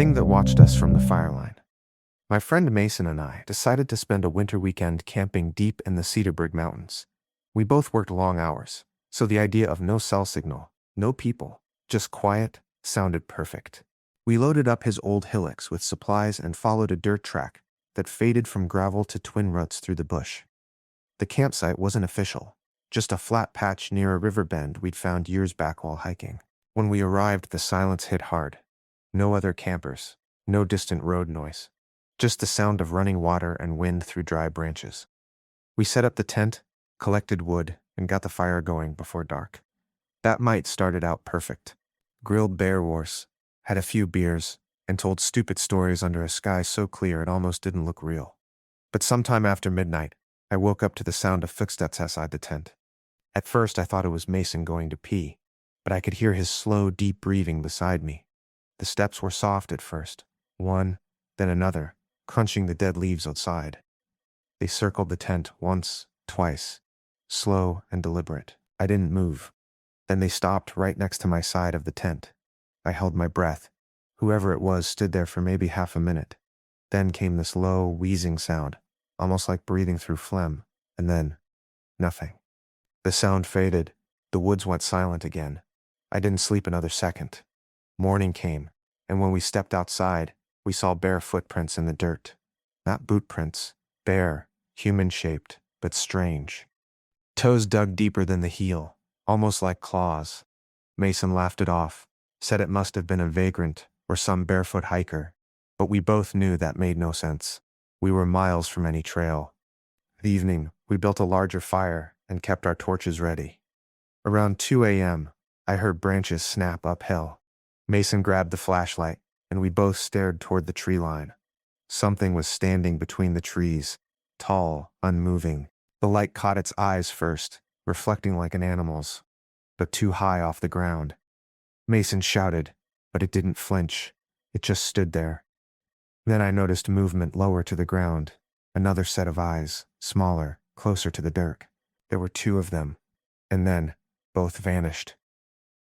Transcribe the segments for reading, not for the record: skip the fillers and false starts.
thing that watched us from the fire line. My friend Mason and I decided to spend a winter weekend camping deep in the Cederberg Mountains. We both worked long hours, so the idea of no cell signal, no people, just quiet, sounded perfect. We loaded up his old hillocks with supplies and followed a dirt track that faded from gravel to twin ruts through the bush. The campsite wasn't official, just a flat patch near a river bend we'd found years back while hiking. When we arrived, the silence hit hard. No other campers, no distant road noise, just the sound of running water and wind through dry branches. We set up the tent, collected wood, and got the fire going before dark. That night started out perfect. Grilled bear wars, had a few beers, and told stupid stories under a sky so clear it almost didn't look real. But sometime after midnight, I woke up to the sound of footsteps outside the tent. At first I thought it was Mason going to pee, but I could hear his slow, deep breathing beside me. The steps were soft at first, one, then another, crunching the dead leaves outside. They circled the tent once, twice, slow and deliberate. I didn't move. Then they stopped right next to my side of the tent. I held my breath. Whoever it was stood there for maybe half a minute. Then came this low, wheezing sound, almost like breathing through phlegm, and then nothing. The sound faded. The woods went silent again. I didn't sleep another second. Morning came, and when we stepped outside, we saw bare footprints in the dirt. Not boot prints, bare, human-shaped, but strange. Toes dug deeper than the heel, almost like claws. Mason laughed it off, said it must have been a vagrant or some barefoot hiker, but we both knew that made no sense. We were miles from any trail. That evening, we built a larger fire and kept our torches ready. Around 2 a.m., I heard branches snap uphill. Mason grabbed the flashlight, and we both stared toward the tree line. Something was standing between the trees, tall, unmoving. The light caught its eyes first, reflecting like an animal's, but too high off the ground. Mason shouted, but it didn't flinch. It just stood there. Then I noticed movement lower to the ground, another set of eyes, smaller, closer to the dirt. There were two of them, and then both vanished.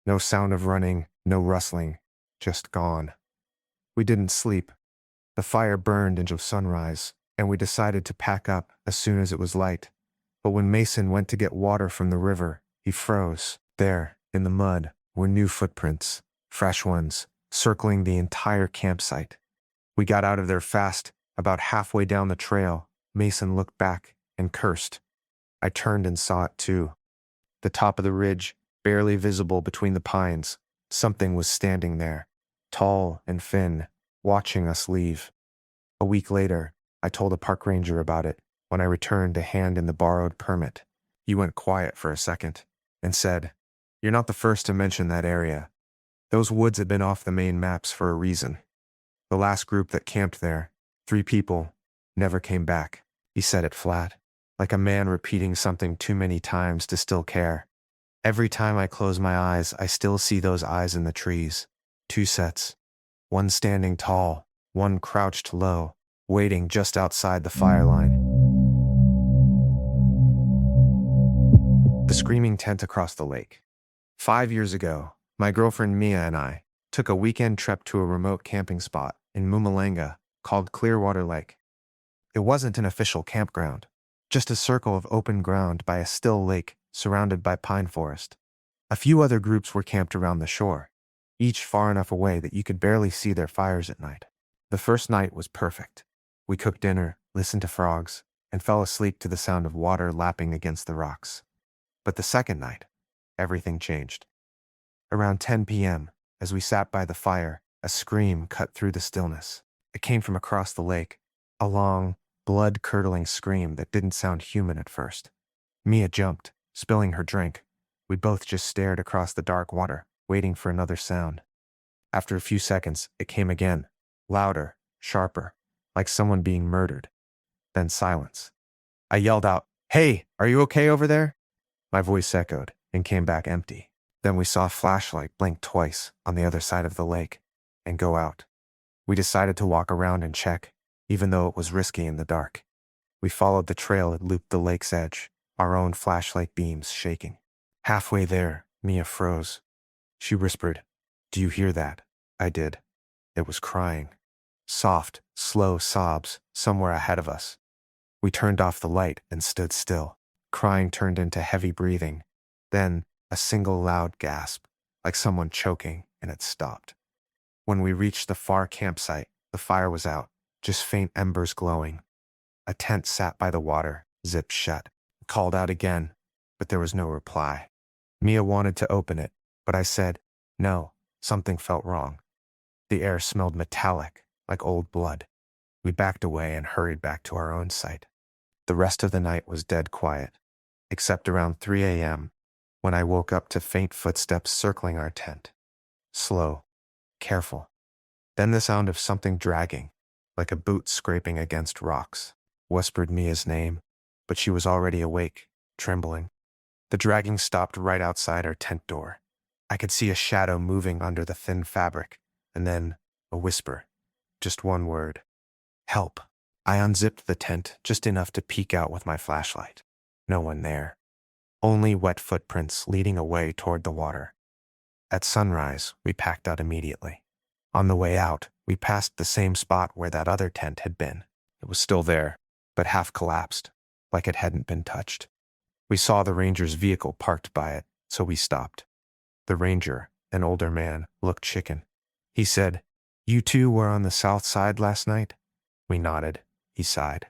No sound of running, no rustling, just gone. We didn't sleep. The fire burned into sunrise, and we decided to pack up as soon as it was light. But when Mason went to get water from the river, he froze. There, in the mud, were new footprints, fresh ones, circling the entire campsite. We got out of there fast. About halfway down the trail, Mason looked back and cursed. I turned and saw it too. The top of the ridge, barely visible between the pines, something was standing there, tall and thin, watching us leave. A week later, I told a park ranger about it when I returned to hand in the borrowed permit. He went quiet for a second and said, "You're not the first to mention that area. Those woods had been off the main maps for a reason. The last group that camped there, 3 people, never came back." He said it flat, like a man repeating something too many times to still care. Every time I close my eyes, I still see those eyes in the trees. 2 sets. One standing tall, one crouched low, waiting just outside the fire line. The screaming tent across the lake. 5 years ago, my girlfriend Mia and I took a weekend trip to a remote camping spot in Mpumalanga called Clearwater Lake. It wasn't an official campground, just a circle of open ground by a still lake surrounded by pine forest. A few other groups were camped around the shore, each far enough away that you could barely see their fires at night. The first night was perfect. We cooked dinner, listened to frogs, and fell asleep to the sound of water lapping against the rocks. But the second night, everything changed. Around 10 p.m., as we sat by the fire, a scream cut through the stillness. It came from across the lake, a long, blood-curdling scream that didn't sound human at first. Mia jumped, spilling her drink. We both just stared across the dark water, waiting for another sound. After a few seconds, it came again, louder, sharper, like someone being murdered. Then silence. I yelled out, "Hey, are you okay over there?" My voice echoed and came back empty. Then we saw a flashlight blink twice on the other side of the lake and go out. We decided to walk around and check, even though it was risky in the dark. We followed the trail that looped the lake's edge, our own flashlight beams shaking. Halfway there, Mia froze. She whispered, "Do you hear that?" I did. It was crying. Soft, slow sobs somewhere ahead of us. We turned off the light and stood still. Crying turned into heavy breathing. Then, a single loud gasp, like someone choking, and it stopped. When we reached the far campsite, the fire was out, just faint embers glowing. A tent sat by the water, zipped shut. Called out again, but there was no reply. Mia wanted to open it, but I said, no, something felt wrong. The air smelled metallic, like old blood. We backed away and hurried back to our own site. The rest of the night was dead quiet, except around 3 a.m., when I woke up to faint footsteps circling our tent. Slow, careful. Then the sound of something dragging, like a boot scraping against rocks. Whispered Mia's name, but she was already awake, trembling. The dragging stopped right outside our tent door. I could see a shadow moving under the thin fabric, and then a whisper. Just one word. Help. I unzipped the tent just enough to peek out with my flashlight. No one there. Only wet footprints leading away toward the water. At sunrise, we packed out immediately. On the way out, we passed the same spot where that other tent had been. It was still there, but half collapsed, like it hadn't been touched. We saw the ranger's vehicle parked by it, so we stopped. The ranger, an older man, looked chicken. He said, "You two were on the south side last night?" We nodded. He sighed.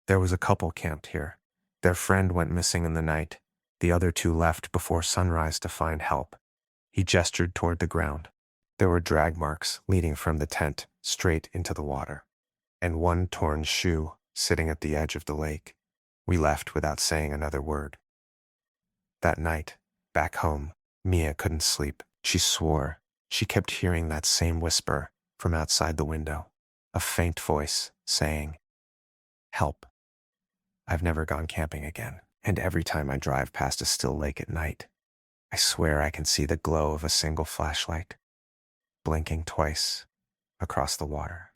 "There was a couple camped here. Their friend went missing in the night. The other two left before sunrise to find help." He gestured toward the ground. There were drag marks leading from the tent straight into the water, and one torn shoe sitting at the edge of the lake. We left without saying another word. That night, back home, Mia couldn't sleep. She swore. She kept hearing that same whisper from outside the window, a faint voice saying, "Help." I've never gone camping again, and every time I drive past a still lake at night, I swear I can see the glow of a single flashlight, blinking twice across the water.